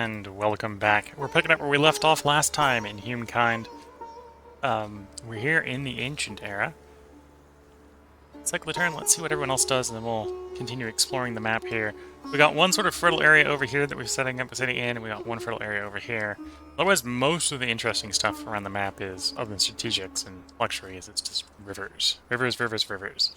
And welcome back. We're picking up where we left off last time in Humankind. We're here in the Ancient Era. Cycle a turn, let's see what everyone else does, and then we'll continue exploring the map here. We got one sort of fertile area over here that we're setting up a city in, and we got one fertile area over here. Otherwise, most of the interesting stuff around the map is, other than strategics and luxuries, it's just rivers. Rivers, rivers, rivers.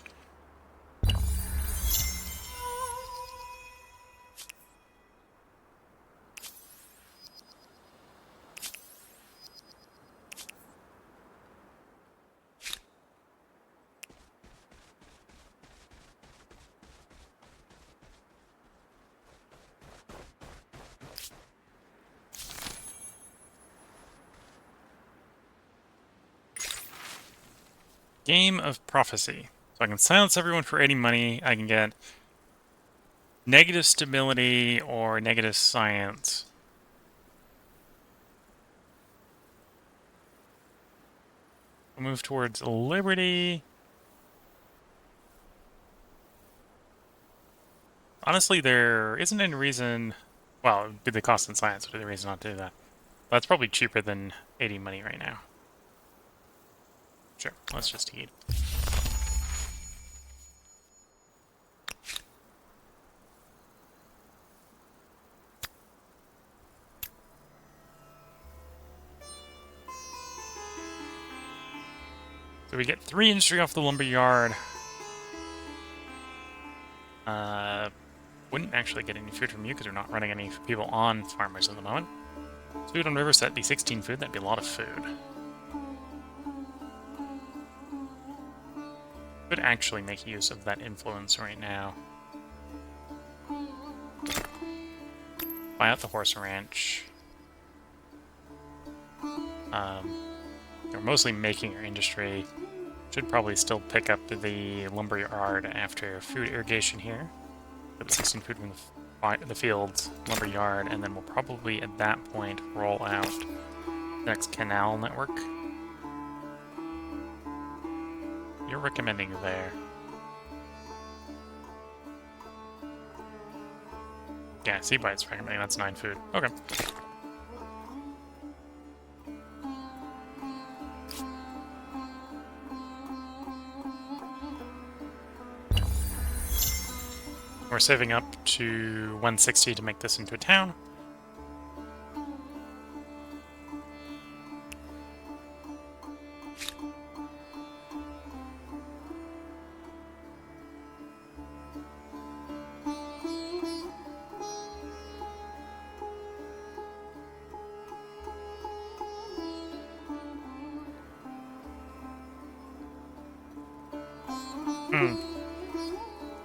Game of Prophecy. So I can silence everyone for 80 money. I can get negative stability or negative science. We'll move towards liberty. Honestly, there isn't any reason... Well, it would be the cost in science would be the reason not to do that. But that's probably cheaper than 80 money right now. Sure, let's just eat. So we get 3 industry off the lumber yard. Wouldn't actually get any food from you because we're not running any people on farmers at the moment. Food on river set be 16 food, that'd be a lot of food. Could actually make use of that influence right now. Buy out the horse ranch. They're mostly making our industry. Should probably still pick up the lumber yard after food irrigation here. Get 16 food from the fields, lumber yard, and then we'll probably at that point roll out the next canal network. You're recommending there. Yeah, Seabite's recommending that's 9 food. Okay. We're saving up to 160 to make this into a town.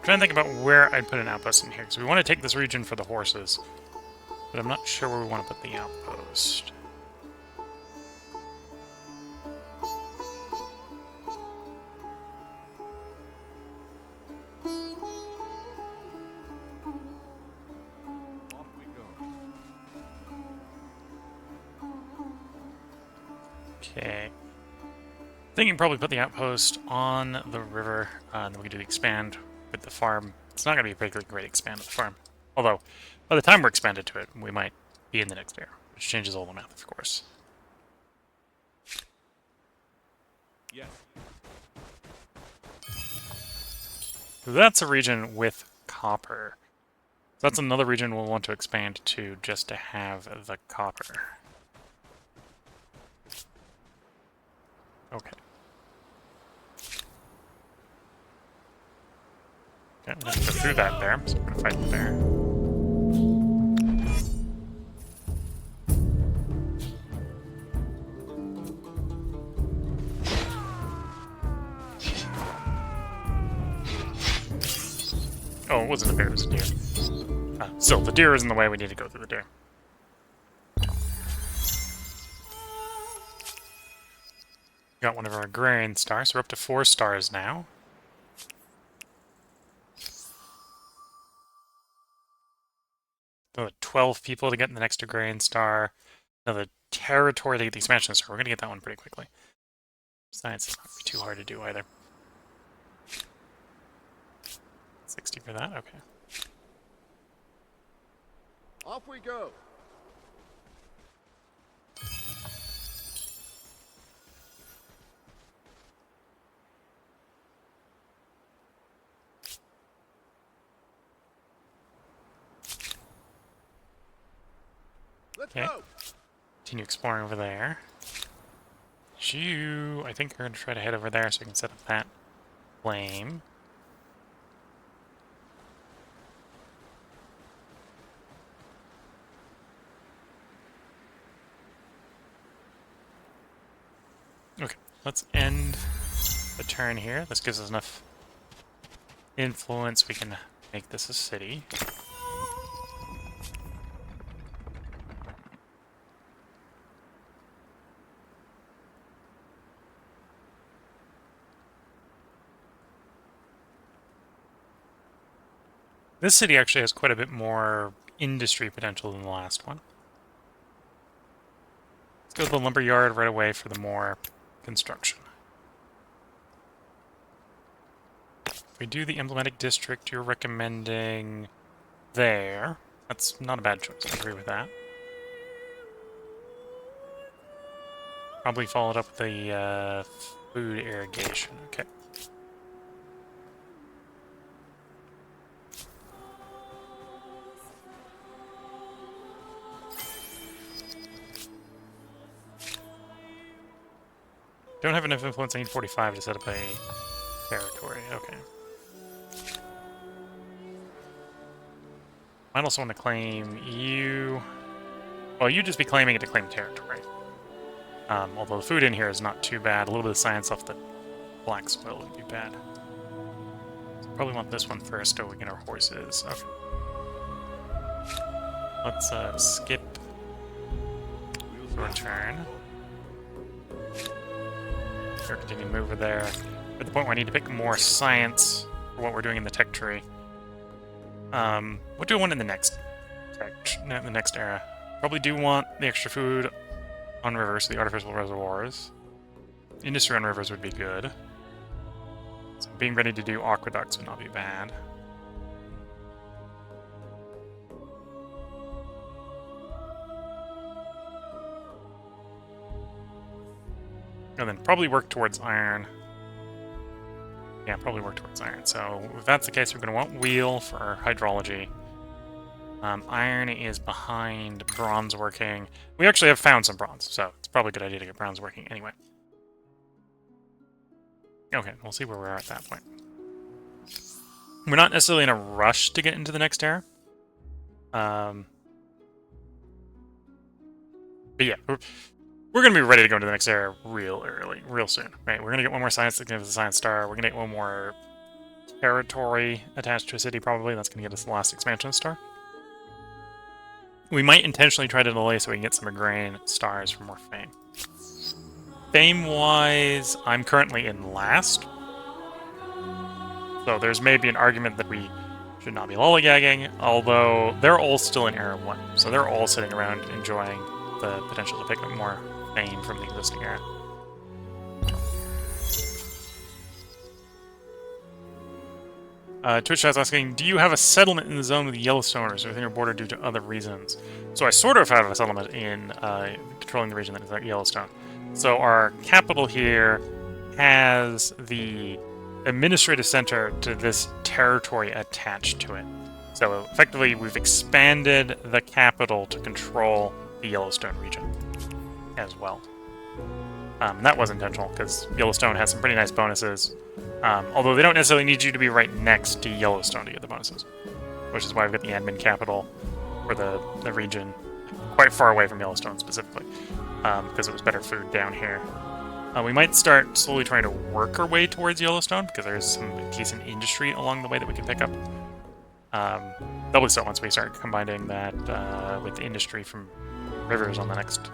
Trying to think about where I'd put an outpost in here, because we want to take this region for the horses, but I'm not sure where we want to put the outpost. Okay. Thinking probably put the outpost on the river, and then we can do the expand with the farm. It's not going to be a particularly great expand with the farm. Although, by the time we're expanded to it, we might be in the next era, which changes all the math, of course. Yes. So that's a region with copper. So that's another region we'll want to expand to just to have the copper. Okay. Okay, I'm gonna go through that bear, so I'm gonna fight the bear. Oh, it wasn't a bear, it was a deer. Still, the deer is in the way, we need to go through the deer. Got one of our agrarian stars, so we're up to 4 stars now. Another 12 people to get in the next agrarian star. Another territory to get the expansion star. We're going to get that one pretty quickly. Science is not too hard to do either. 60 for that? Okay. Off we go. Let's Okay. go. Continue exploring over there. You, I think, are going to try to head over there so we can set up that flame. Okay, let's end the turn here. This gives us enough influence. We can make this a city. This city actually has quite a bit more industry potential than the last one. Let's go to the lumber yard right away for the more construction. If we do the emblematic district, you're recommending there. That's not a bad choice. I agree with that. Probably followed up with the food irrigation. Okay. Don't have enough influence. I need 45 to set up a territory. Okay. Might also want to claim you. Well, you'd just be claiming it to claim territory. Although the food in here is not too bad. A little bit of science off the black soil would be bad. So probably want this one first so we get our horses. Okay. Let's skip your turn. Or continue to move over there. At the point where I need to pick more science for what we're doing in the tech tree. What do I want in the next era? Probably do want the extra food on rivers, the artificial reservoirs. Industry on rivers would be good. So being ready to do aqueducts would not be bad. And then probably work towards iron. Yeah, probably work towards iron. So if that's the case, we're going to want wheel for our hydrology. Iron is behind bronze working. We actually have found some bronze, so it's probably a good idea to get bronze working anyway. Okay, we'll see where we're at that point. We're not necessarily in a rush to get into the next era. But yeah, we're going to be ready to go into the next era real early, real soon. Right? We're going to get one more science that gives us a science star. We're going to get one more territory attached to a city, probably. That's going to get us the last expansion star. We might intentionally try to delay so we can get some agrarian stars for more fame. Fame-wise, I'm currently in last. So there's maybe an argument that we should not be lollygagging, although they're all still in Era 1. So they're all sitting around enjoying the potential to pick up more fame from the existing era. Twitch is asking, do you have a settlement in the zone with the Yellowstoners within your border due to other reasons? So I sort of have a settlement in controlling the region that is like Yellowstone. So our capital here has the administrative center to this territory attached to it. So effectively, we've expanded the capital to control the Yellowstone region as well. That was intentional, because Yellowstone has some pretty nice bonuses. Although they don't necessarily need you to be right next to Yellowstone to get the bonuses. Which is why we've got the admin capital for the region quite far away from Yellowstone specifically. Because it was better food down here. We might start slowly trying to work our way towards Yellowstone, because there's some decent industry along the way that we can pick up. Doubly so once we start combining that with the industry from rivers on the next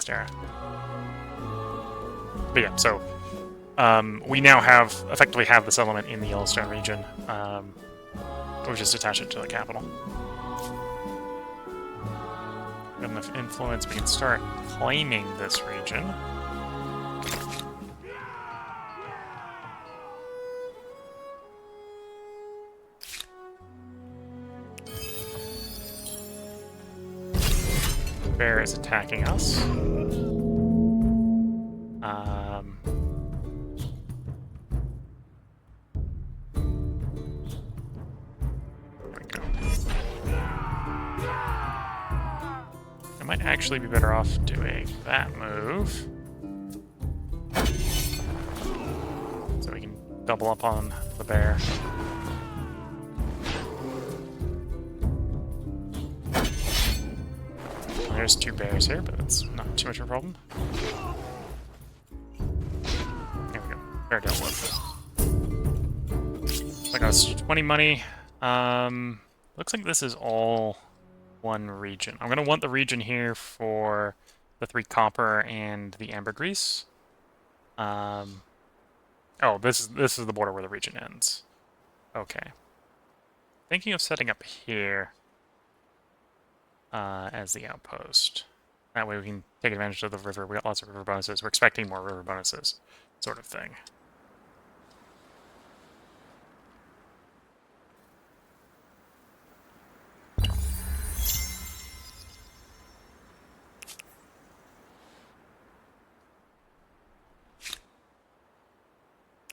era. But yeah, so we now effectively have the settlement in the Yellowstone region. We'll just attach it to the capital. Got enough influence, we can start claiming this region. Bear is attacking us. There we go. I might actually be better off doing that move. So we can double up on the bear. There's 2 bears here, but that's not too much of a problem. There we go. Bear dealt with. I got 20 money. Looks like this is all one region. I'm gonna want the region here for the 3 copper and the ambergris. Oh, this is the border where the region ends. Okay. Thinking of setting up here as the outpost. That way we can take advantage of the river. We got lots of river bonuses. We're expecting more river bonuses, sort of thing.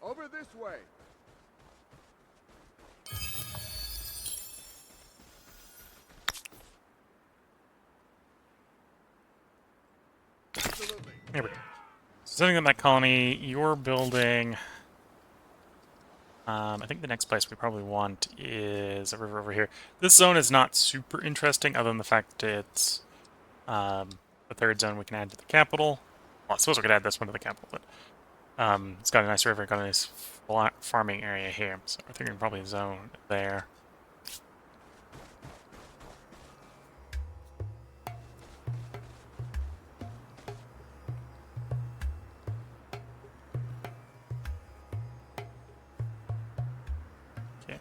Over this way. Absolutely. There we go. So setting up that colony, you're building... I think the next place we probably want is a river over here. This zone is not super interesting, other than the fact that it's the 3rd zone we can add to the capital. Well, I suppose we could add this one to the capital, but it's got a nice river, got a nice farming area here, so I think we can probably zone there. Okay.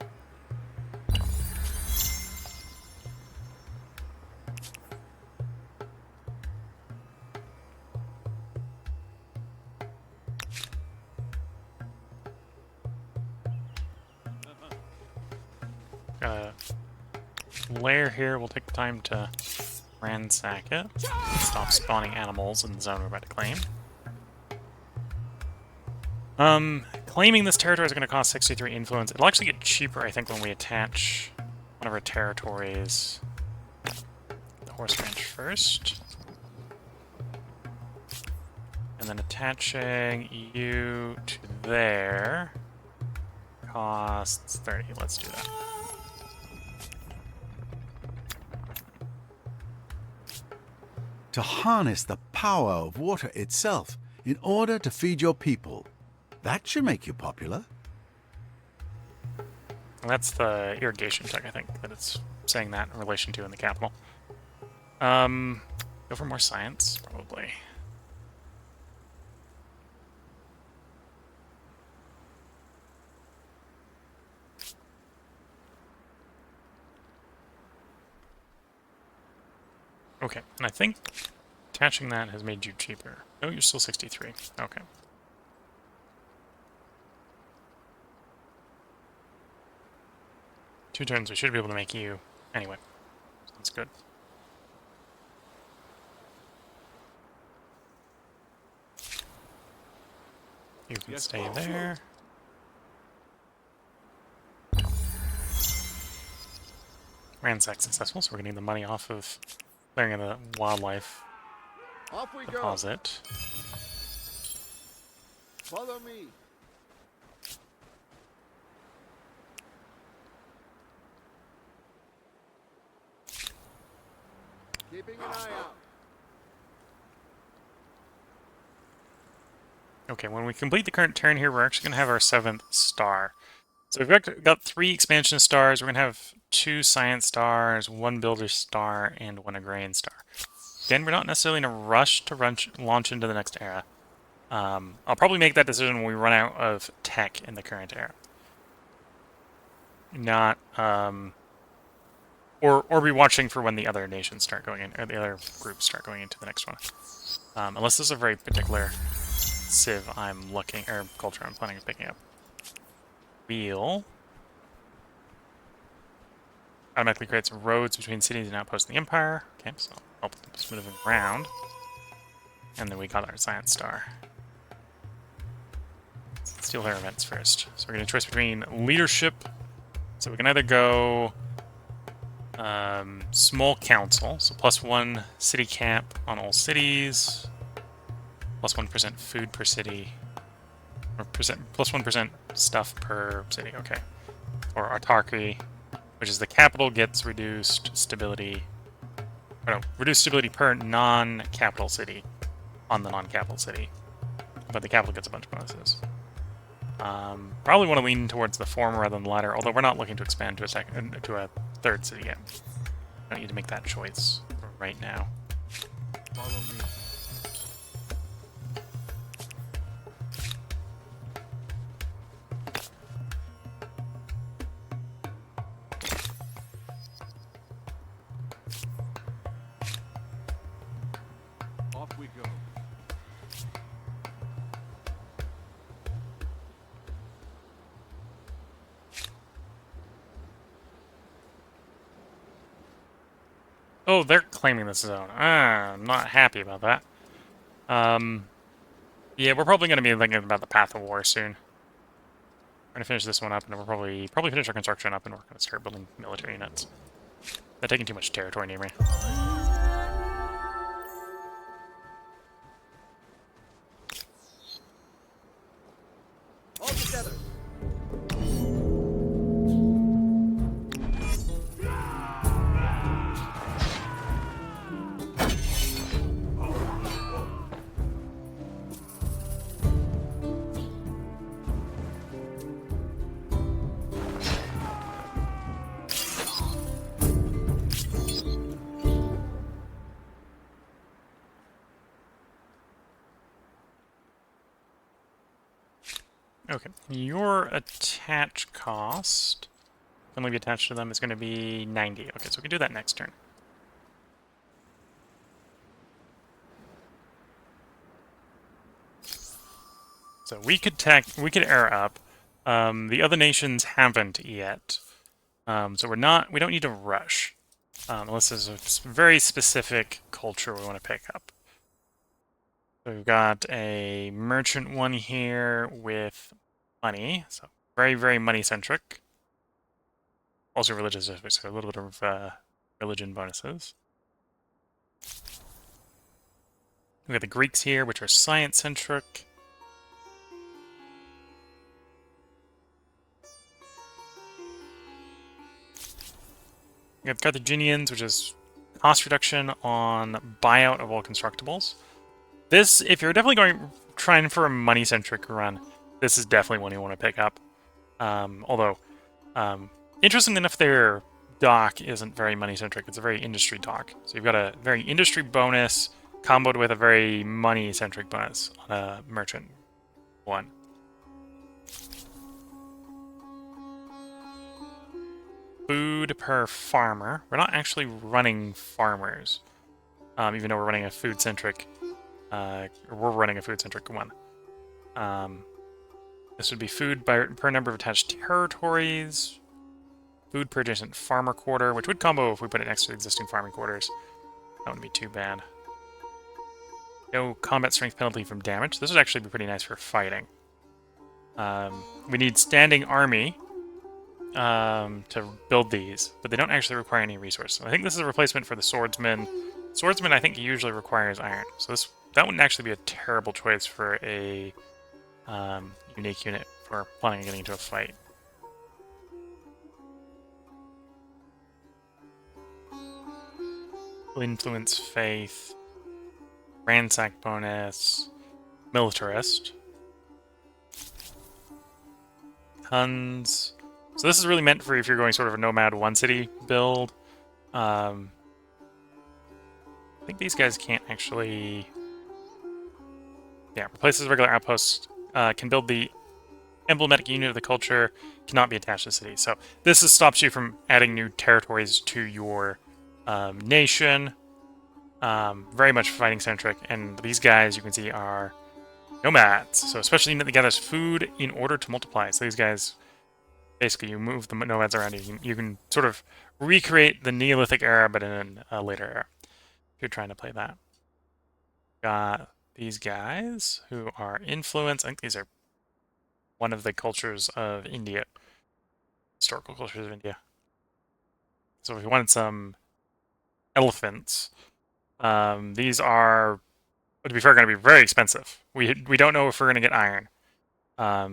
Lair here, we'll take the time to ransack it. Stop spawning animals in the zone we're about to claim. Claiming this territory is going to cost 63 influence. It'll actually get cheaper, I think, when we attach one of our territories. The horse ranch first. And then attaching you to there costs 30. Let's do that. To harness the power of water itself in order to feed your people. That should make you popular. And that's the irrigation tech, I think, that it's saying that in relation to in the capital. Go for more science, probably. Okay, and I think attaching that has made you cheaper. Oh, you're still 63. Okay. Two turns, we should be able to make you anyway. Sounds good. You can stay there. Ransack successful, so we're getting the money off of clearing the wildlife Off we go. deposit. Follow me. Keeping an eye out. Okay, when we complete the current turn here, we're actually going to have our 7th star. So we've got 3 expansion stars. We're going to have 2 science stars, 1 builder star, and 1 agrarian star. Again, we're not necessarily in a rush to launch into the next era. I'll probably make that decision when we run out of tech in the current era. Not, or be watching for when the other nations start going in, or the other groups start going into the next one. Unless there's a very particular civ I'm looking, or culture I'm planning on picking up. Wheel automatically creates roads between cities and outposts in the Empire. Okay, so help us moving around. And then we got our science star. Let's deal with our events first. So we're going to choose between leadership. So we can either go Small council, so +1 city cap on all cities, +1% food per city, or +1% stuff per city, okay. Or autarky, which is the capital gets reduced stability, or no, reduced stability per non-capital city on the non-capital city, but the capital gets a bunch of bonuses. Probably want to lean towards the former rather than the latter, although we're not looking to expand to a third city yet. I don't need to make that choice right now. Follow me. Off we go. Oh, they're claiming this zone. I'm not happy about that. Yeah, we're probably going to be thinking about the path of war soon. We're going to finish this one up, and we'll probably finish our construction up, and we're going to start building military units. They're taking too much territory near me. All together. Okay, your attach cost, can only be attached to them, is going to be 90. Okay, so we can do that next turn. So we could air up. The other nations haven't yet. So we don't need to rush. Unless there's a very specific culture we want to pick up. So we've got a merchant one here with money. So very, very money-centric. Also religious, so a little bit of religion bonuses. We've got the Greeks here, which are science-centric. We have Carthaginians, which is cost reduction on buyout of all constructibles. This, if you're definitely trying for a money-centric run, this is definitely one you want to pick up. Although, interestingly enough, their dock isn't very money-centric. It's a very industry dock. So you've got a very industry bonus comboed with a very money-centric bonus on a merchant one. Food per farmer. We're not actually running farmers, even though we're running a food-centric, or we're running a food-centric one. This would be food per number of attached territories, food per adjacent farmer quarter, which would combo if we put it next to existing farming quarters. That wouldn't be too bad. No combat strength penalty from damage. This would actually be pretty nice for fighting. We need standing army to build these, but they don't actually require any resources. I think this is a replacement for the swordsman. Swordsman, I think, usually requires iron, so that wouldn't actually be a terrible choice for a unique unit for planning on getting into a fight. Influence, faith, ransack bonus, militarist, tons. So this is really meant for if you're going sort of a nomad one city build. I think these guys can't actually... Yeah, replaces regular outposts, can build the emblematic unit of the culture, cannot be attached to the city. So this stops you from adding new territories to your nation. Very much fighting-centric, and these guys, you can see, are nomads. So especially unit that gathers food in order to multiply. So these guys... Basically, you move the nomads around, you can sort of recreate the Neolithic era, but in a later era, if you're trying to play that. Got these guys, who are influence. I think these are one of the cultures of India. Historical cultures of India. So if we wanted some elephants, these are, to be fair, going to be very expensive. We don't know if we're going to get iron.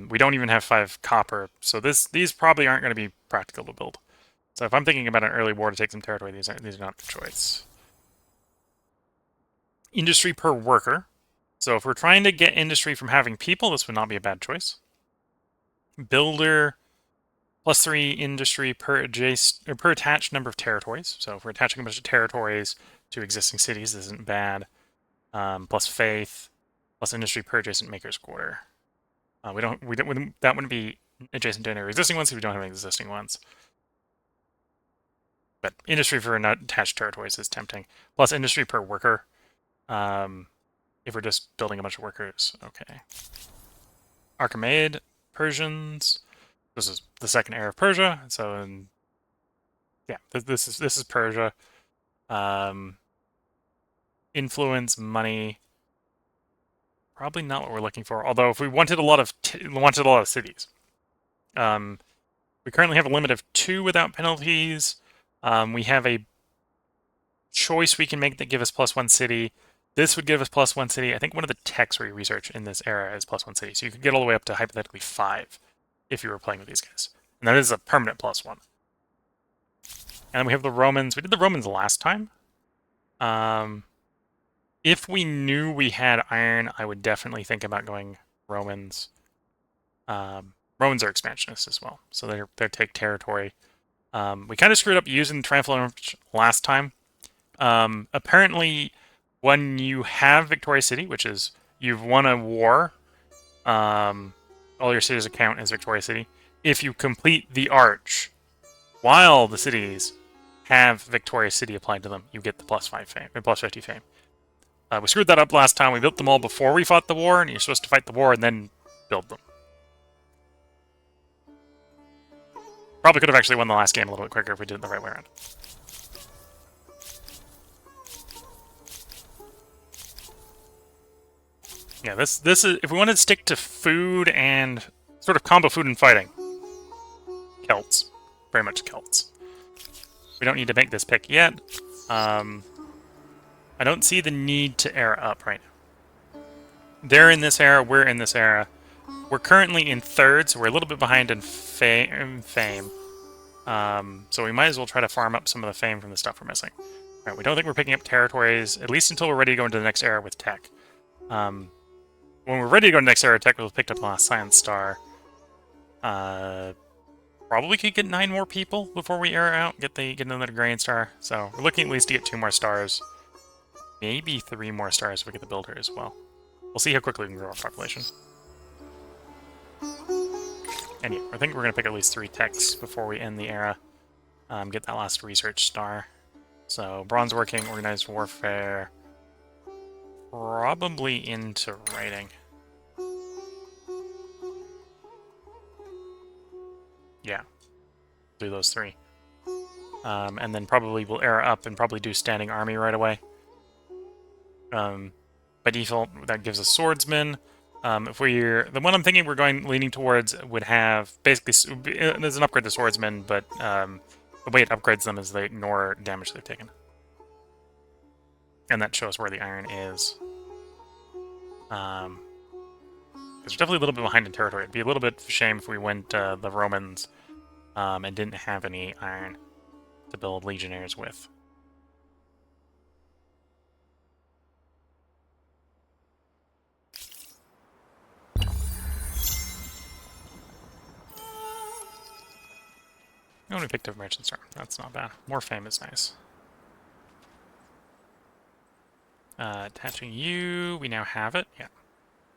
We don't even have 5 copper, so these probably aren't going to be practical to build. So if I'm thinking about an early war to take some territory, these are not the choice. Industry per worker. So if we're trying to get industry from having people, this would not be a bad choice. Builder +3 industry per adjacent or per attached number of territories. So if we're attaching a bunch of territories to existing cities, this isn't bad. Plus faith, plus industry per adjacent maker's quarter. That wouldn't be adjacent to any existing ones because we don't have any existing ones. But industry for not attached territories is tempting. Plus industry per worker. If we're just building a bunch of workers, okay. Archimeid, Persians. This is the second era of Persia. So, yeah, this is Persia. Influence, money. Probably not what we're looking for. Although, if we wanted a lot of cities, we currently have a limit of 2 without penalties. We have a choice we can make that give us +1 city. This would give us +1 city. I think one of the techs we research in this era is +1 city. So you could get all the way up to hypothetically 5 if you were playing with these guys. And that is a permanent +1. And then we have the Romans. We did the Romans last time. If we knew we had iron, I would definitely think about going Romans. Romans are expansionists as well, so they take territory. We kind of screwed up using the Triumphal last time. Apparently, when you have Victoria City, which is you've won a war, all your cities count as Victoria City. If you complete the arch while the cities have Victoria City applied to them, you get the +5 fame, or +50 fame. We screwed that up last time. We built them all before we fought the war, and you're supposed to fight the war and then build them. Probably could have actually won the last game a little bit quicker if we did it the right way around. Yeah, this is, if we wanted to stick to food and sort of combo food and fighting, Celts. Very much Celts. We don't need to make this pick yet. I don't see the need to era up right now. They're in this era, we're in this era. We're currently in 3rd, so we're a little bit behind in fame. So we might as well try to farm up some of the fame from the stuff we're missing. Alright, we don't think we're picking up territories, at least until we're ready to go into the next era with tech. When we're ready to go to the next era with tech, we'll have picked up the last Science Star. Probably could get 9 more people before we era out, get another Grain Star. So we're looking at least to get 2 more stars. Maybe 3 more stars if we get the Builder as well. We'll see how quickly we can grow our population. And yeah, I think we're going to pick at least 3 techs before we end the era. Get that last research star. So, bronze working, organized warfare. Probably into writing. Yeah. Do those 3. And then probably we'll era up and probably do standing army right away. By default, that gives us swordsman. If the one I'm thinking we're leaning towards would have basically there's an upgrade to swordsman, but the way it upgrades them is they ignore damage they've taken, and that shows where the iron is. Because we're definitely a little bit behind in territory. It'd be a little bit of a shame if we went the Romans and didn't have any iron to build legionnaires with. Oh, we picked up Merchant Star. That's not bad. More fame is nice. Attaching you. We now have it. Yeah.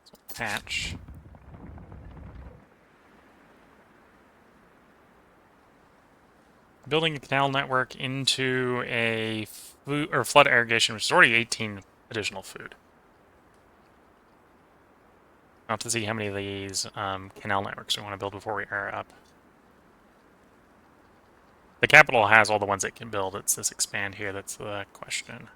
So attach. Building a canal network into a food or flood irrigation, which is already 18 additional food. I'll have to see how many of these canal networks we want to build before we air up. The capital has all the ones it can build. It's this expand here that's the question.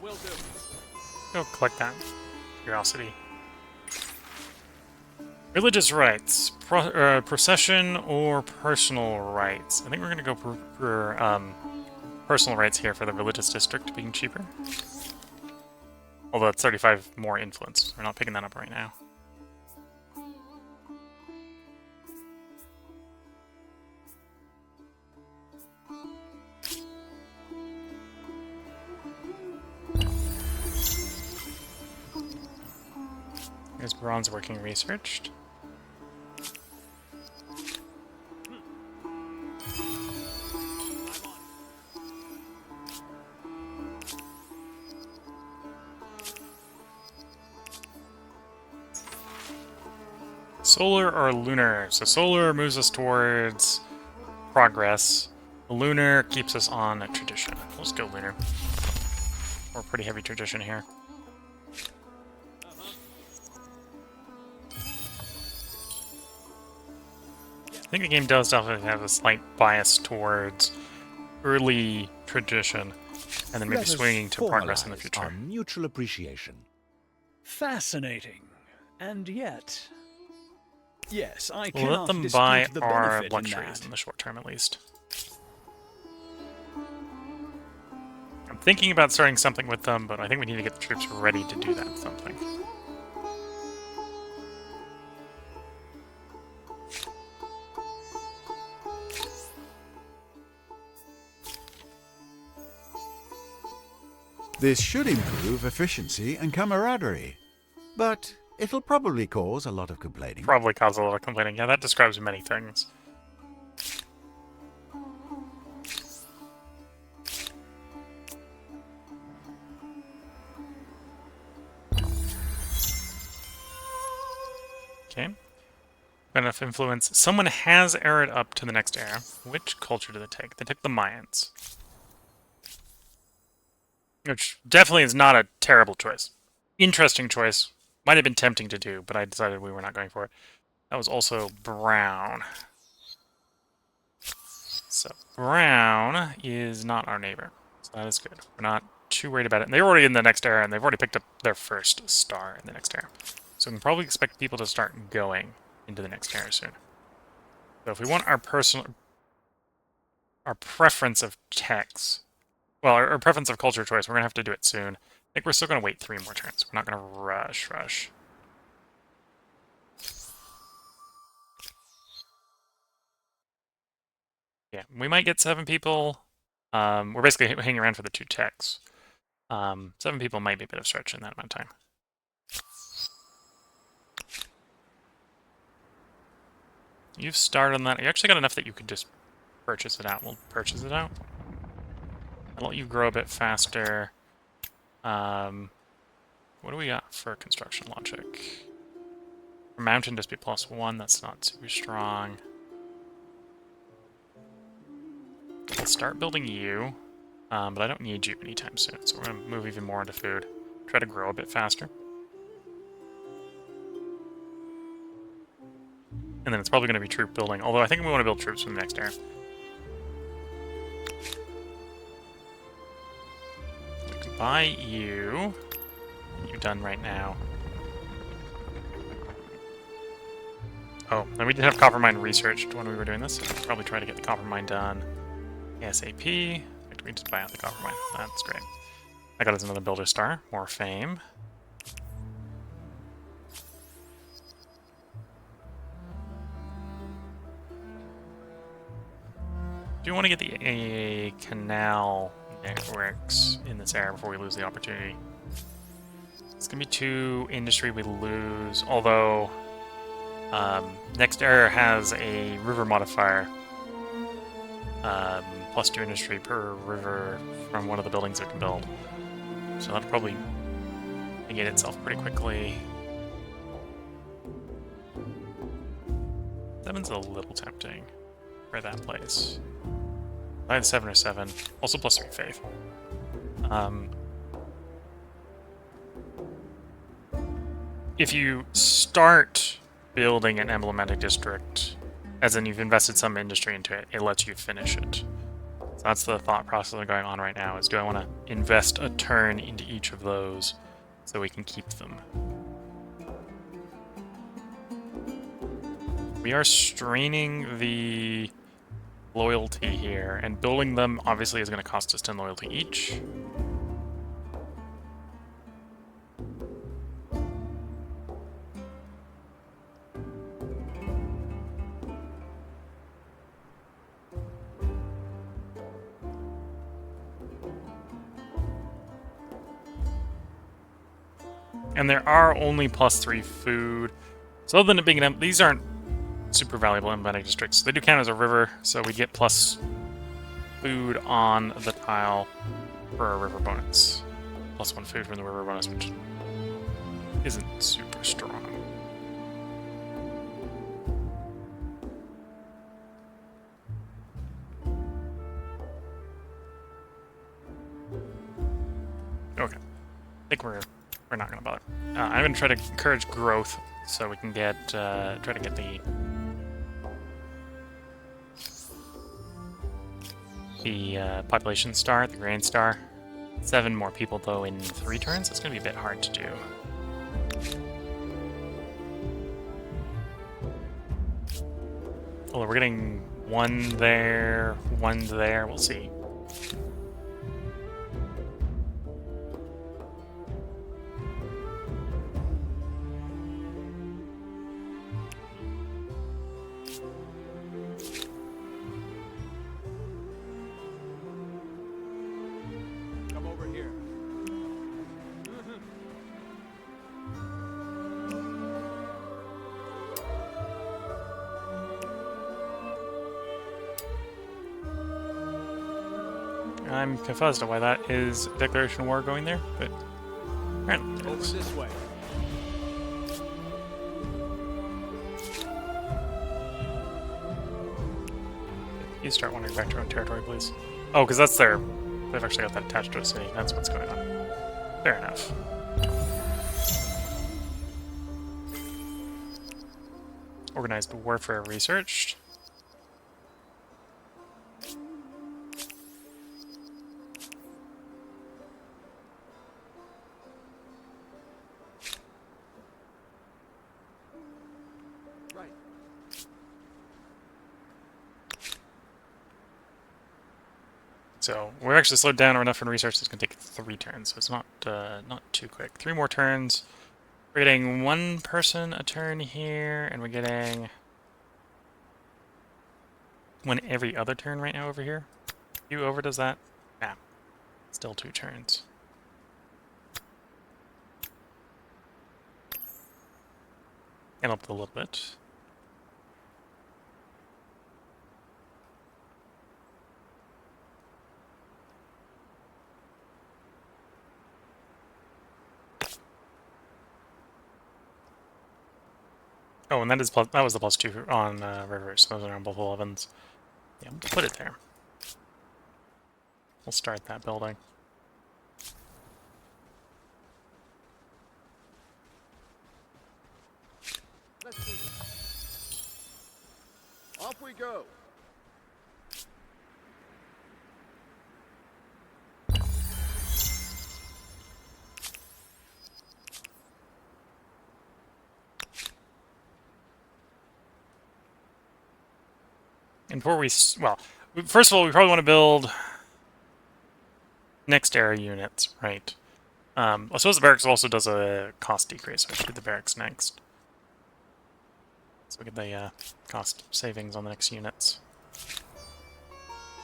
Will do. Go collect that. Curiosity. Religious rights. Procession or personal rights. I think we're going to go for personal rights here for the religious district being cheaper. Although it's 35 more influence. We're not picking that up right now. Here's bronze working researched. Solar or lunar? So solar moves us towards progress. Lunar keeps us on tradition. Let's go lunar. We're pretty heavy tradition here. I think the game does definitely have a slight bias towards early tradition, and then maybe Let us swinging to progress in the formalize future. our mutual appreciation. Fascinating. And yet... Yes, I We'll cannot let them dispute buy the our benefit in luxuries that. in the short term, at least. I'm thinking about starting something with them, but I think we need to get the troops ready to do that something. This should improve efficiency and camaraderie, but it'll probably cause a lot of complaining. Probably cause a lot of complaining. Yeah, that describes many things. Okay. Got enough influence. Someone has aired up to the next era. Which culture did they take? They took the Mayans. Which definitely is not a terrible choice. Interesting choice. Might have been tempting to do, but I decided we were not going for it. That was also brown. So brown is not our neighbor. So that is good. We're not too worried about it. And they're already in the next era, and they've already picked up their first star in the next era. So we can probably expect people to start going into the next era soon. So if we want our preference of techs, well, our preference of culture choice, we're going to have to do it soon. I think we're still going to wait 3 more turns. We're not going to rush. Yeah, we might get 7 people. We're basically hanging around for the 2 techs. 7 people might be a bit of stretch in that amount of time. You've started on that. You actually got enough that you could just purchase it out. We'll purchase it out. I'll let you grow a bit faster. What do we got for construction logic? For mountain, just be +1. That's not super strong. I'll start building you, but I don't need you anytime soon, so we're going to move even more into food. Try to grow a bit faster. And then it's probably going to be troop building, although I think we want to build troops from the next era. We can buy you. You're done right now. Oh, and we did have copper mine researched when we were doing this, so we'll probably try to get the copper mine done ASAP. In fact, we can just buy out the copper mine. That's great. I got us another builder star, more fame. Do you want to get the canal networks in this era before we lose the opportunity? It's going to be 2 industry we lose, although next era has a river modifier. +2 industry per river from one of the buildings we can build. So that'll probably negate itself pretty quickly. 7's a little tempting for that place. Either 7 or 7. Also +3 faith. If you start building an emblematic district, as in you've invested some industry into it, it lets you finish it. That's the thought process going on right now, is do I want to invest a turn into each of those so we can keep them? We are straining the loyalty here, and building them obviously is going to cost us 10 loyalty each. And there are only +3 food. So other than it being these aren't super valuable emblematic districts. They do count as a river, so we get plus food on the tile for a river bonus. +1 food from the river bonus, which isn't super strong. Okay. I think we're not going to bother. I'm going to try to encourage growth so we can get try to get the population star, the grain star. 7 more people though in 3 turns. It's going to be a bit hard to do. Although we're getting 1 there, 1 there. We'll see. Come over here. I'm confused on why that is declaration of war going there, but apparently it Over is. this way. You start wandering back to your own territory, please. Oh, because that's their... They've actually got that attached to a city. That's what's going on. Fair enough. Organized warfare researched. Right. So we're actually slowed down enough in research. It's going to take 3 turns, so it's not too quick. 3 more turns. We're getting 1 person a turn here, and we're getting 1 every other turn right now over here. You overdoes that? Nah. Still 2 turns. And up a little bit. Oh, and that is that was the +2 on rivers. Those are on both 11s. Yeah, we'll put it there. We'll start that building. Let's do this. Off we go. And before we... Well, first of all, we probably want to build next era units, right? I suppose the barracks also does a cost decrease. I should do the barracks next. So we get the cost savings on the next units.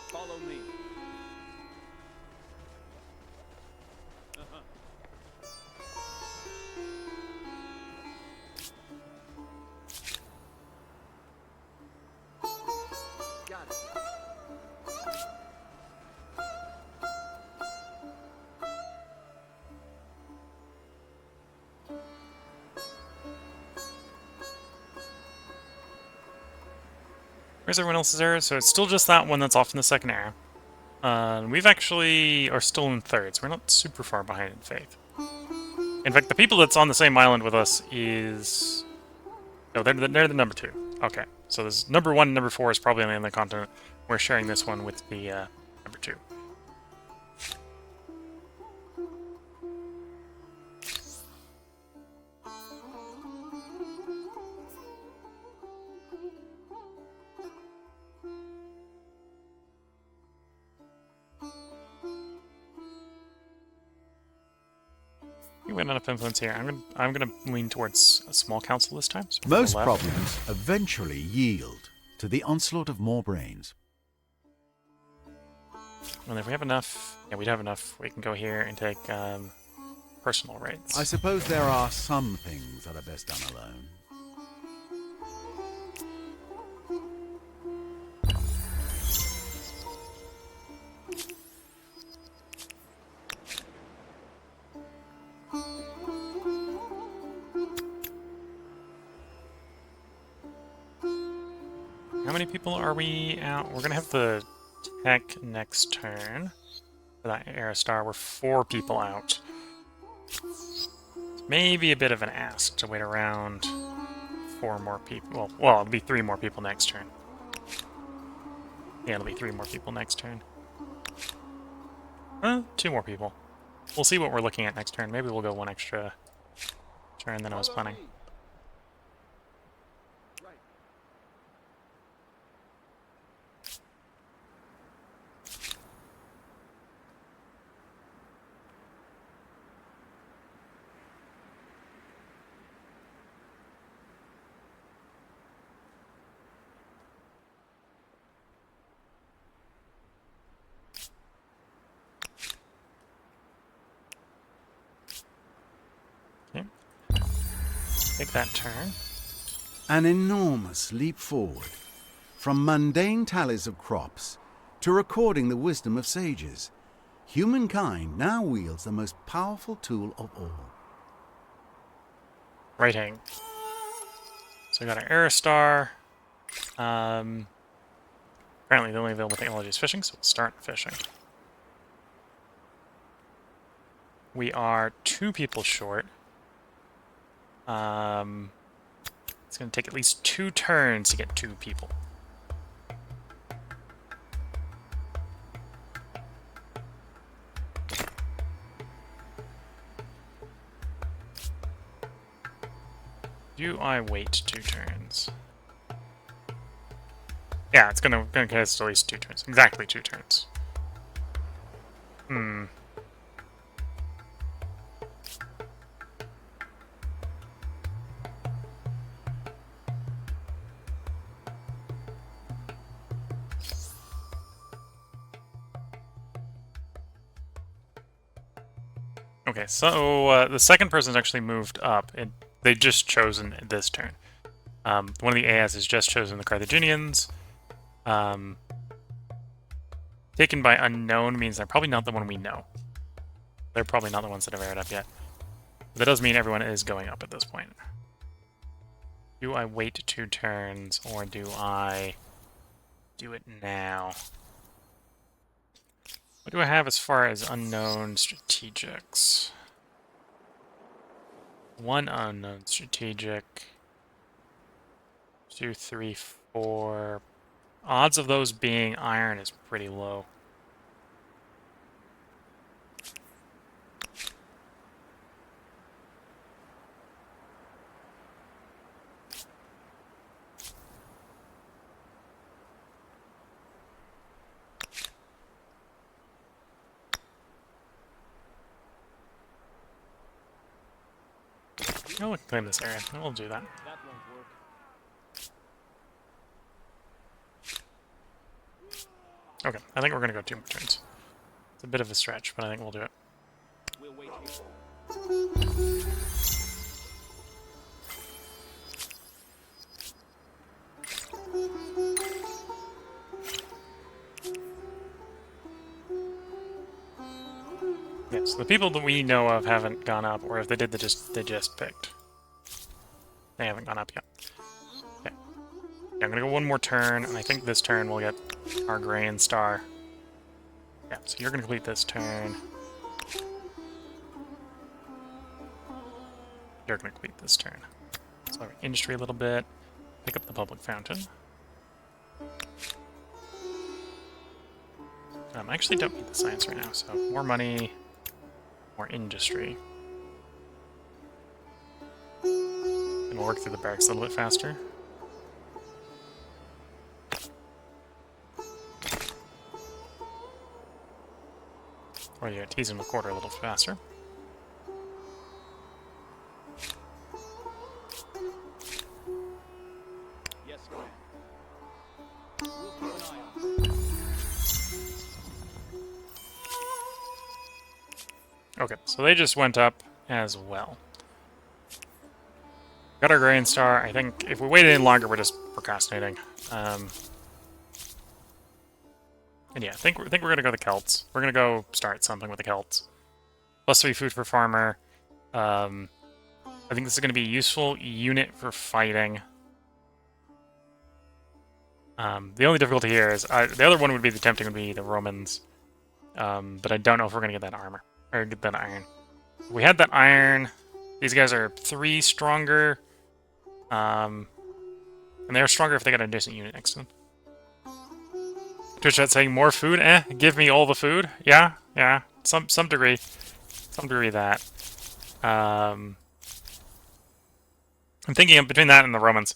Follow me. Got it. Where's everyone else's era? So it's still just that one that's off in the second era. We've actually are still in thirds. We're not super far behind in faith. In fact, the people that's on the same island with us is... No, they're the number 2. Okay, so there's number 1 and number 4 is probably on the other continent. We're sharing this one with the number 2. We went enough influence here. I'm gonna lean towards a small council this time. So Most problems eventually yield to the onslaught of more brains. And if we have enough, yeah, we'd have enough. We can go here and take personal rates. I suppose there are some things that are best done alone. How many people are we out? We're gonna have the tech next turn for that Aerostar. We're 4 people out. Maybe a bit of an ask to wait around 4 more people. Well, it'll be 3 more people next turn. Yeah, it'll be 3 more people next turn. 2 more people. We'll see what we're looking at next turn. Maybe we'll go 1 extra turn than I was planning. Right. Okay. Take that turn. An enormous leap forward, from mundane tallies of crops to recording the wisdom of sages. Humankind now wields the most powerful tool of all. Right hang. So we got our Aerostar. Apparently the only available technology is fishing, so we'll start fishing. We are 2 people short. It's going to take at least 2 turns to get 2 people. Do I wait 2 turns? Yeah, it's gonna get us at least 2 turns. Exactly 2 turns. Okay, so the second person's actually moved up, and they just chosen this turn. One of the AS has just chosen the Carthaginians. Taken by unknown means they're probably not the one we know. They're probably not the ones that have aired up yet. But that does mean everyone is going up at this point. Do I wait 2 turns, or do I do it now? What do I have as far as unknown strategics? 1 unknown strategic. 2, 3, 4. Odds of those being iron is pretty low. Oh, we can claim this area. We'll do that. That won't work. Okay, I think we're going to go 2 more turns. It's a bit of a stretch, but I think we'll do it. We'll wait here. Yes, the people that we know of haven't gone up, or if they did, they just picked. They haven't gone up yet. Okay. Yeah, I'm gonna go 1 more turn, and I think this turn we'll get our Grain Star. Yeah, so you're gonna complete this turn. You're gonna complete this turn. So our industry a little bit. Pick up the public fountain. I actually don't need the science right now, so more money, more industry. And we'll work through the barracks a little bit faster. Or yeah, tease in the quarter a little faster. Yes, Command. We'll keep an eye on it. Okay, so they just went up as well. Got our grain star. I think if we waited any longer, we're just procrastinating. And yeah, I think we're gonna go the Celts. We're gonna go start something with the Celts. +3 food for farmer. I think this is gonna be a useful unit for fighting. The only difficulty here is the other one would be the tempting would be the Romans, but I don't know if we're gonna get that armor or get that iron. We had that iron. These guys are 3 stronger, and they're stronger if they got an adjacent unit next to them. Twitch chat saying more food. Give me all the food. Yeah, some degree of that. I'm thinking of between that and the Romans,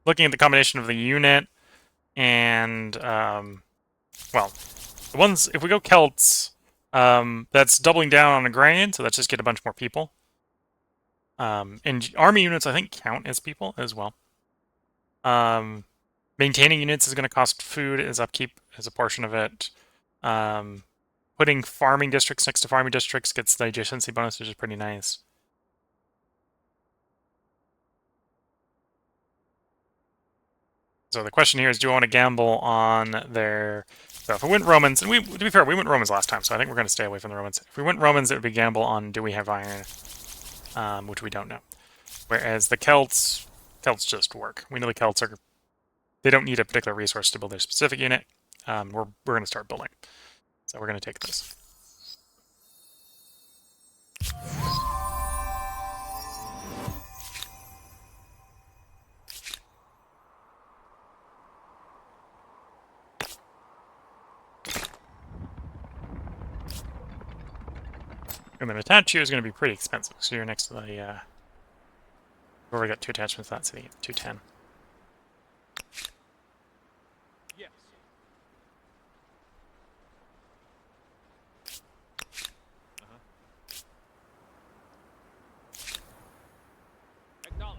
looking at the combination of the unit and well, the ones if we go Celts, that's doubling down on the grain, so let's just get a bunch more people. And army units I think count as people as well. Maintaining units is going to cost food as upkeep as a portion of it. Putting farming districts next to farming districts gets the adjacency bonus, which is pretty nice. So the question here is, do I want to gamble on their... So if we went Romans, and to be fair, we went Romans last time, so I think we're going to stay away from the Romans. If we went Romans, it would be gamble on do we have iron, which we don't know. Whereas the Celts just work. We know the Celts are... They don't need a particular resource to build their specific unit. We're going to start building. So we're going to take this. And then attach you is going to be pretty expensive, so you're next to the... We've already got 2 attachments to that city, 210. Yes. Acknowledged.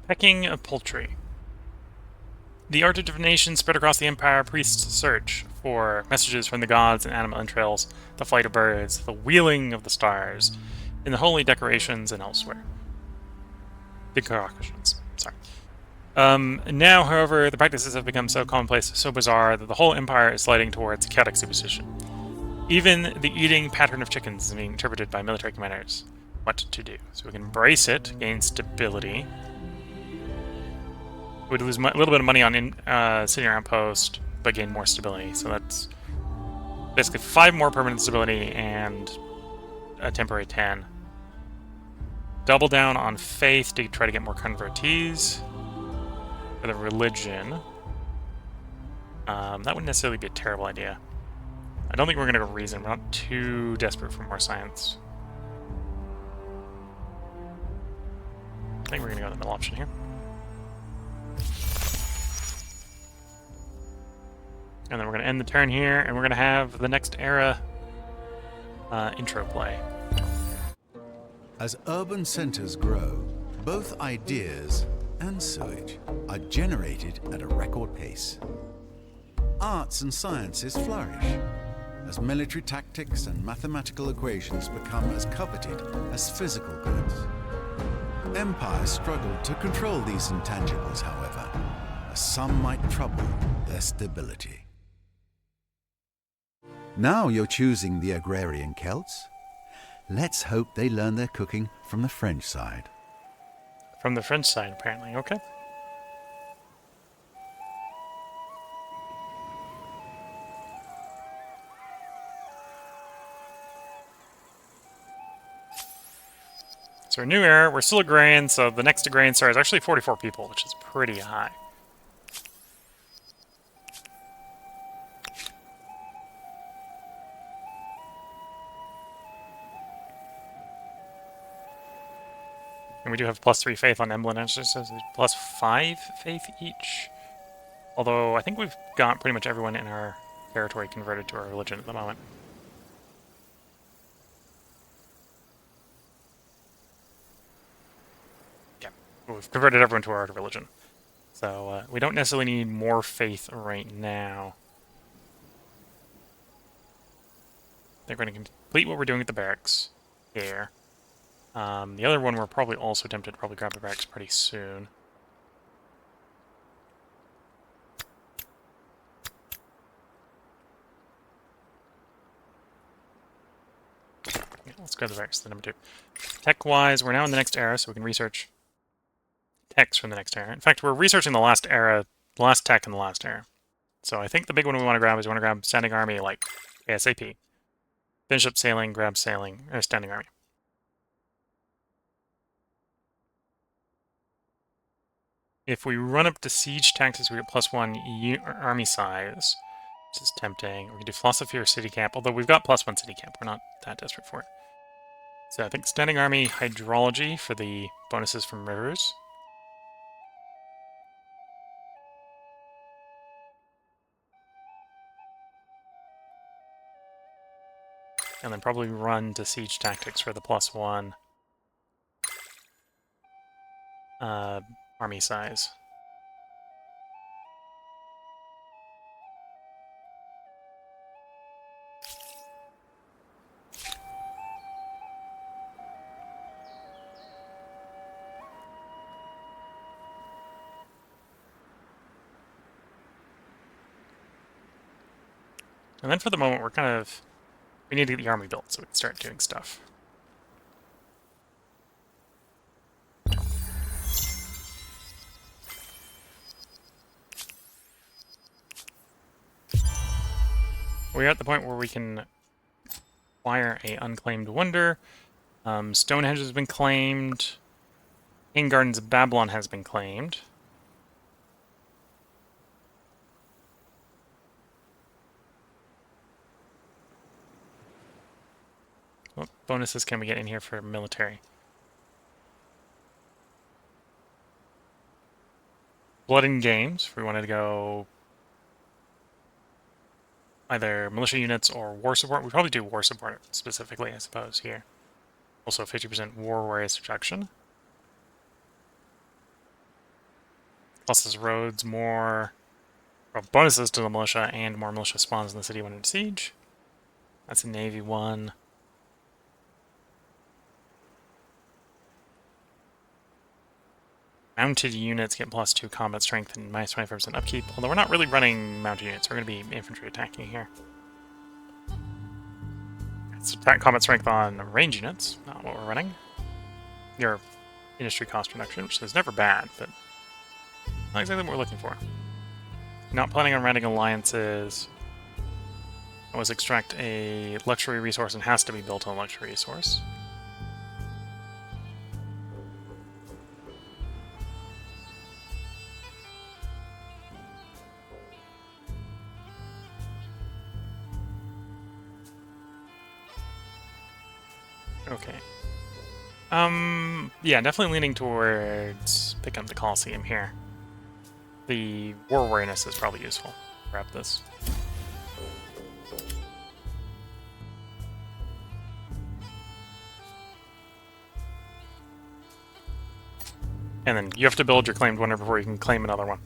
Pecking of poultry. The art of divination spread across the empire. Priests search for messages from the gods and animal entrails, the flight of birds, the wheeling of the stars, in the holy decorations and elsewhere. Decoctions. Sorry. Now, however, the practices have become so commonplace, so bizarre, that the whole empire is sliding towards chaotic superstition. Even the eating pattern of chickens is being interpreted by military commanders. What to do? So we can embrace it, gain stability. We'd lose a little bit of money on sitting around post, but gain more stability. So that's basically 5 more permanent stability and a temporary 10. Double down on faith to try to get more convertees. For the religion. That wouldn't necessarily be a terrible idea. I don't think we're going to go reason. We're not too desperate for more science. I think we're going to go the middle option here. And then we're going to end the turn here, and we're going to have the next era intro play. As urban centers grow, both ideas and sewage are generated at a record pace. Arts and sciences flourish as military tactics and mathematical equations become as coveted as physical goods. Empires struggle to control these intangibles, however, as some might trouble their stability. Now you're choosing the agrarian Celts. Let's hope they learn their cooking from the French side. From the French side, apparently. Okay. So our new era, we're still agrarian, so the next agrarian star is actually 44 people, which is pretty high. And we do have +3 faith on Emblem Exorcists, +5 faith each. Although I think we've got pretty much everyone in our territory converted to our religion at the moment. Yeah, we've converted everyone to our religion. So we don't necessarily need more faith right now. I think we're going to complete what we're doing at the barracks here. The other one we're probably also tempted to probably grab the barracks pretty soon. Yeah, let's grab the barracks, the number 2. Tech-wise, we're now in the next era, so we can research techs from the next era. In fact, we're researching the last era, the last tech in the last era. So I think the big one we want to grab is we want to grab standing army, like ASAP. Finish up sailing, grab sailing, or standing army. If we run up to siege tactics, we get +1 army size, which is tempting. We can do philosophy or city camp, although we've got +1 city camp. We're not that desperate for it. So I think standing army hydrology for the bonuses from rivers. And then probably run to siege tactics for the +1 army size. And then for the moment, we need to get the army built so we can start doing stuff. We're at the point where we can acquire a unclaimed wonder. Stonehenge has been claimed. King Gardens of Babylon has been claimed. What bonuses can we get in here for military? Blood and Games, if we wanted to go either militia units or war support. We'd probably do war support specifically, I suppose, here. Also 50% war warriors reduction. Pluses roads, more bonuses to the militia, and more militia spawns in the city when in siege. That's a Navy one. Mounted units get +2 combat strength and -25% upkeep, although we're not really running mounted units. We're going to be infantry attacking here. It's attack combat strength on range units, not what we're running. Your industry cost reduction, which is never bad, but not exactly what we're looking for. Not planning on running alliances. I was extract a luxury resource and has to be built on a luxury resource. Okay. Yeah, definitely leaning towards picking up the Colosseum here. The war awareness is probably useful. Grab this. And then you have to build your claimed wonder before you can claim another one.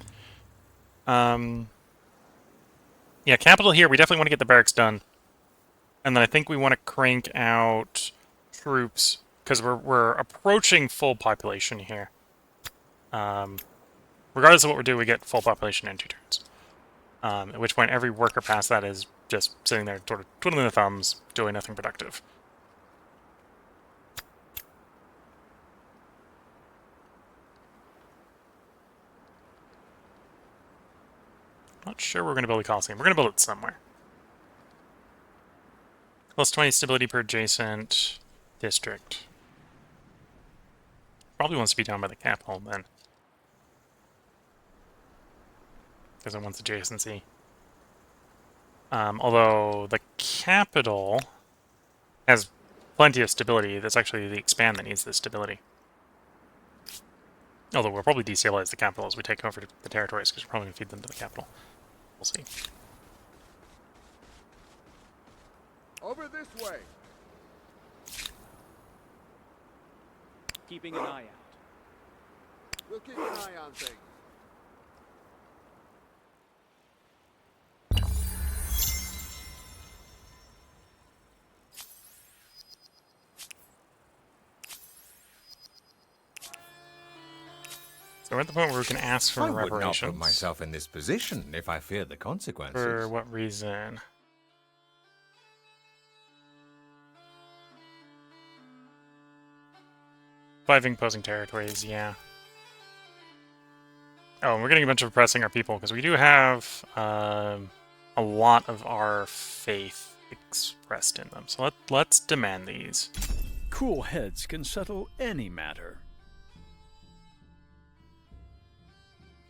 Yeah, capital here, we definitely want to get the barracks done. And then I think we want to crank out troops, because we're approaching full population here. Regardless of what we do, we get full population in 2 turns. At which point every worker past that is just sitting there sort of twiddling their thumbs, doing nothing productive. Not sure we're going to build a Coliseum. We're going to build it somewhere. +20 stability per adjacent district. Probably wants to be down by the capital then. Because it wants adjacency. Although the capital has plenty of stability. That's actually the expand that needs this stability. Although we'll probably destabilize the capital as we take over the territories, because we're probably going to feed them to the capital. We'll see. Over this way. Keeping an eye out. We'll keep an eye on things. So we're at the point where we can ask for I would not reparations. put myself in this position if I feared the consequences. For what reason? Surviving opposing territories, yeah. Oh, and we're getting a bunch of oppressing our people, because we do have a lot of our faith expressed in them. So let's demand these. Cool heads can settle any matter.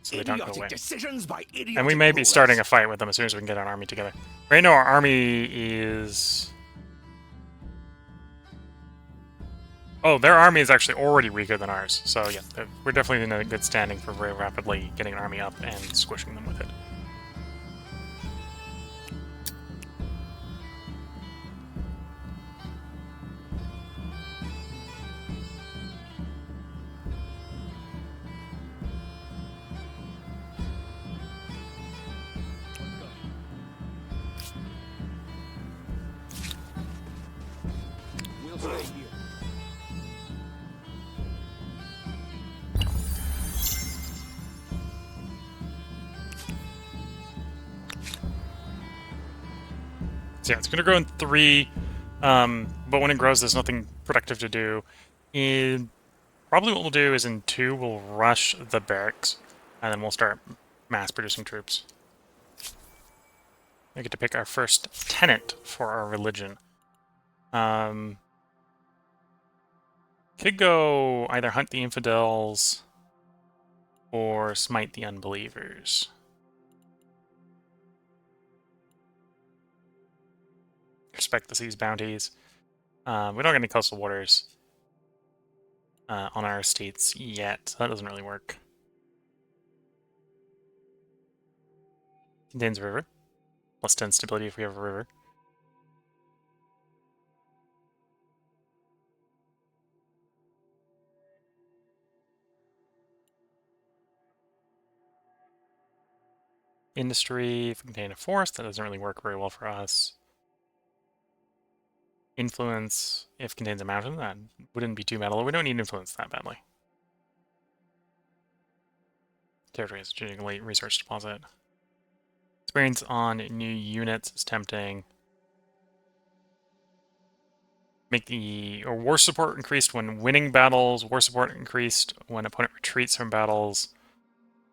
So they don't go away. decisions by idiotic And we may be rulers. starting a fight with them as soon as we can get an army together. Right now our army is... Oh, their army is actually already weaker than ours. So yeah, we're definitely in a good standing for very rapidly getting an army up and squishing them with it. We'll stay here. So yeah, it's going to grow in 3, but when it grows, there's nothing productive to do. Probably what we'll do is in 2, we'll rush the barracks, and then we'll start mass-producing troops. We get to pick our first tenet for our religion. Could go either hunt the infidels or smite the unbelievers. Respect the sea's bounties. We don't get any coastal waters on our estates yet, so that doesn't really work. Contains a river. Plus 10 stability if we have a river. Industry, if we contain a forest, that doesn't really work very well for us. Influence, if contains a mountain, that wouldn't be too bad, although we don't need influence that badly. Territory is a strategic late research deposit. Experience on new units is tempting. Make the war support increased when winning battles, war support increased when opponent retreats from battles.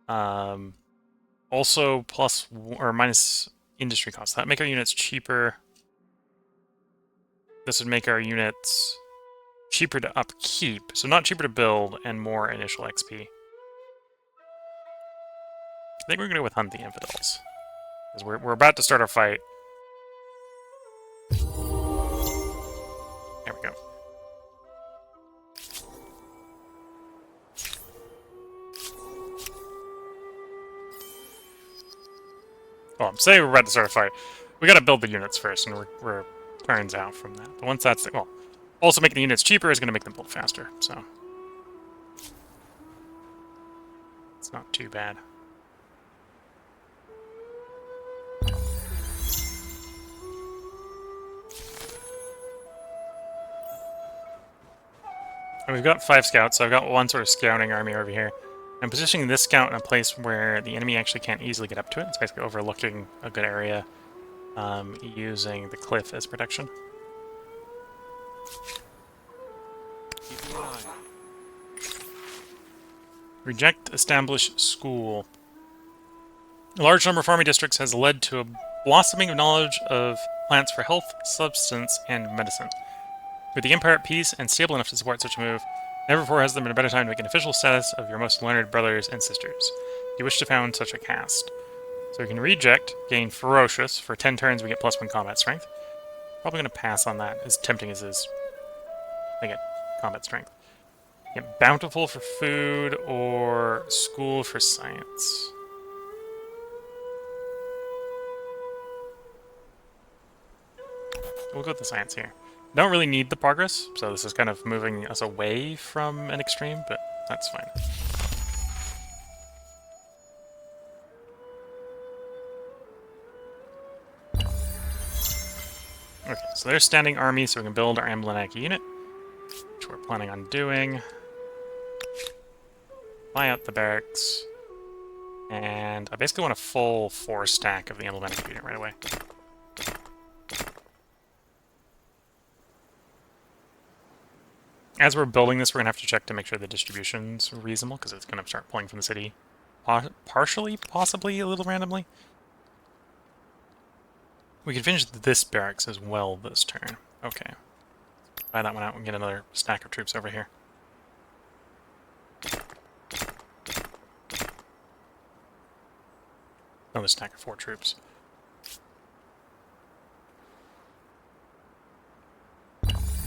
Also plus or minus industry costs. That make our units cheaper. This would make our units cheaper to upkeep, so not cheaper to build and more initial XP. I think we're gonna go with hunt the infidels, because we're about to start our fight. There we go. Oh, I'm saying we're about to start a fight. We gotta build the units first, and we're turns out from that. But once that's... Well, also making the units cheaper is gonna make them build faster, so... It's not too bad. And we've got 5 scouts, so I've got 1 sort of scouting army over here. I'm positioning this scout in a place where the enemy actually can't easily get up to it. It's basically overlooking a good area, using the cliff as protection. Keeping an eye out. Reject establish school. A large number of farming districts has led to a blossoming of knowledge of plants for health, substance, and medicine. With the empire at peace and stable enough to support such a move, Never before has there been a better time to make an official status of your most learned brothers and sisters. You wish to found such a caste. So we can reject, gain ferocious. For 10 turns we get +1 combat strength. Probably going to pass on that, as tempting as is. I get combat strength. Get bountiful for food or school for science. We'll go with the science here. Don't really need the progress, so this is kind of moving us away from an extreme, but that's fine. Okay, so there's standing army, so we can build our emblematic unit, which we're planning on doing. Buy out the barracks. And I basically want a full 4 stack of the emblematic unit right away. As we're building this, we're going to have to check to make sure the distribution's reasonable, because it's going to start pulling from the city partially, possibly, a little randomly. We can finish this barracks as well this turn. Okay. Buy that one out and get another stack of troops over here. Another stack of 4 troops.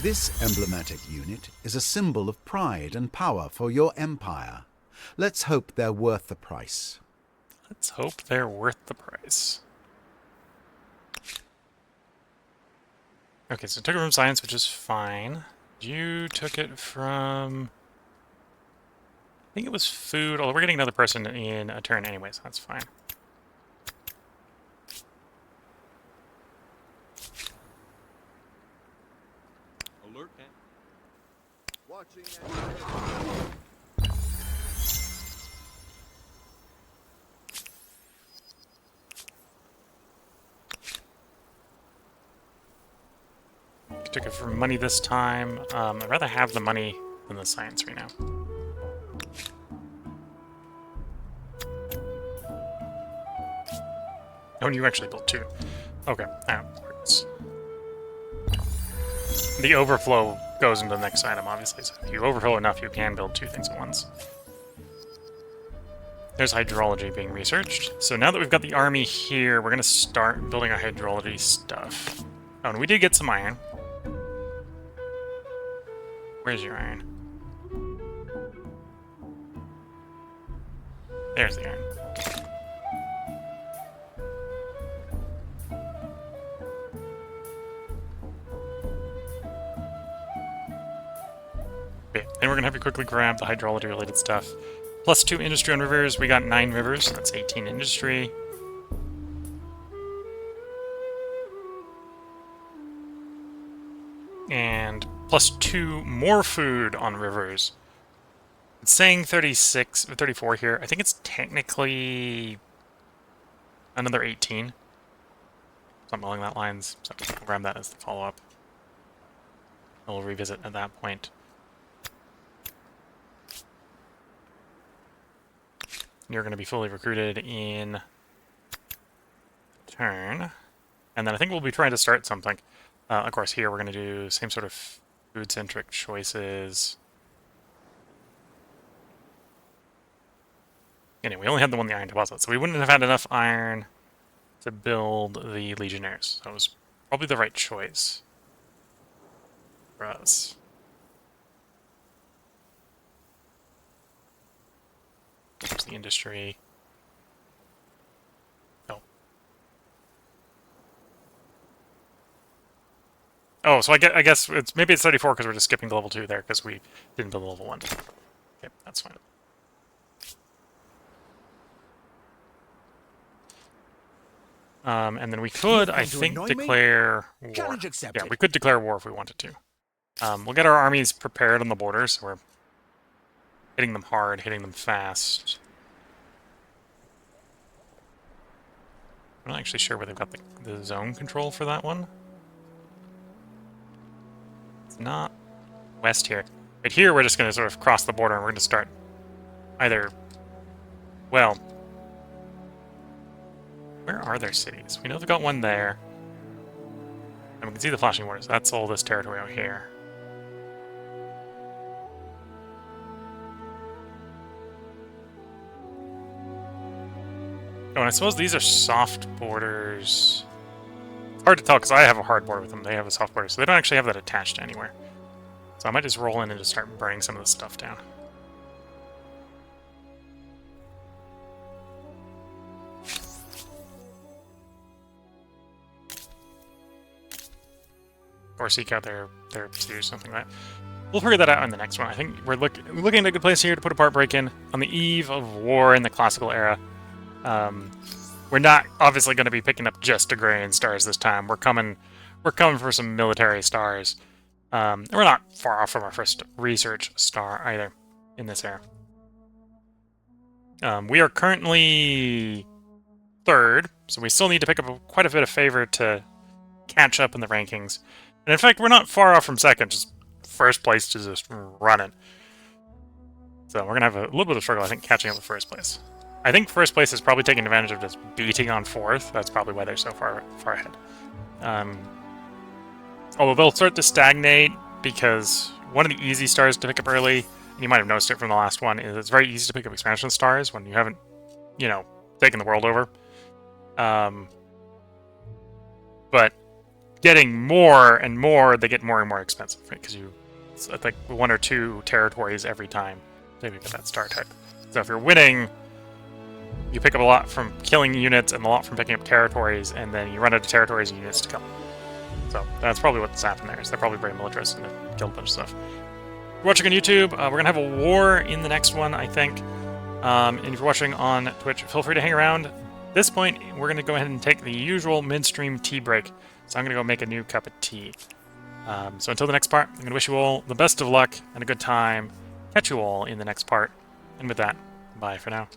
This emblematic unit is a symbol of pride and power for your empire. Let's hope they're worth the price. Let's hope they're worth the price. Okay, so took it from science, which is fine. You took it from... I think it was food, although we're getting another person in a turn anyway, so that's fine. Alert. Watching Took it for money this time. I'd rather have the money than the science right now. Oh, and you actually built 2. Okay, that works. The overflow goes into the next item, obviously, so if you overflow enough, you can build 2 things at once. There's hydrology being researched. So now that we've got the army here, we're going to start building our hydrology stuff. Oh, and we did get some iron. Where's your iron? There's the iron. Okay, then we're gonna have to quickly grab the hydrology related stuff. +2 industry on rivers. We got 9 rivers, so that's 18 industry. And +2 more food on rivers. It's saying 36, 34 here. I think it's technically another 18. Something along that lines. So we'll grab that as the follow-up. We'll revisit at that point. You're going to be fully recruited in turn. And then I think we'll be trying to start something. Of course, here we're going to do same sort of food-centric choices. Anyway, we only had the one the iron deposit, so we wouldn't have had enough iron to build the legionnaires. That was probably the right choice for us. There's the industry. Oh. Oh, so I guess it's maybe it's 34 because we're just skipping to level 2 there because we didn't build level 1. Okay, that's fine. And then we could, I think, declare war. Challenge accepted. Yeah, we could declare war if we wanted to. We'll get our armies prepared on the borders, so we're hitting them hard, hitting them fast. I'm not actually sure where they've got the zone control for that one. It's not west here. But here we're just going to sort of cross the border and we're going to start either... Well... Where are their cities? We know they've got one there. And we can see the flashing borders. That's all this territory out here. Oh, and I suppose these are soft borders. It's hard to tell because I have a hard border with them. They have a soft border, so they don't actually have that attached to anywhere. So I might just roll in and just start burning some of this stuff down. Or seek out their pursuit or something like that. We'll figure that out in the next one. I think we're looking at a good place here to put a part break in. On the eve of war in the classical era, we're not obviously going to be picking up just agrarian stars this time. We're coming for some military stars. And we're not far off from our first research star either in this era. We are currently 3rd, so we still need to pick up quite a bit of favor to catch up in the rankings. And in fact, we're not far off from 2nd, just first place to just run it. So we're going to have a little bit of struggle, I think, catching up with 1st place. I think 1st place is probably taking advantage of just beating on 4th. That's probably why they're so far ahead. Although they'll start to stagnate because one of the easy stars to pick up early, and you might have noticed it from the last one, is it's very easy to pick up expansion stars when you haven't, taken the world over. But getting more and more, they get more and more expensive, right? Because it's like 1 or 2 territories every time they pick up that star type. So if you're winning, you pick up a lot from killing units and a lot from picking up territories, and then you run out of territories and units to kill. So that's probably what's happened there. Is they're probably very militarist and they've killed a bunch of stuff. If you're watching on YouTube, we're going to have a war in the next one, I think. And if you're watching on Twitch, feel free to hang around. At this point, we're going to go ahead and take the usual midstream tea break. So I'm going to go make a new cup of tea. So until the next part, I'm going to wish you all the best of luck and a good time. Catch you all in the next part. And with that, bye for now.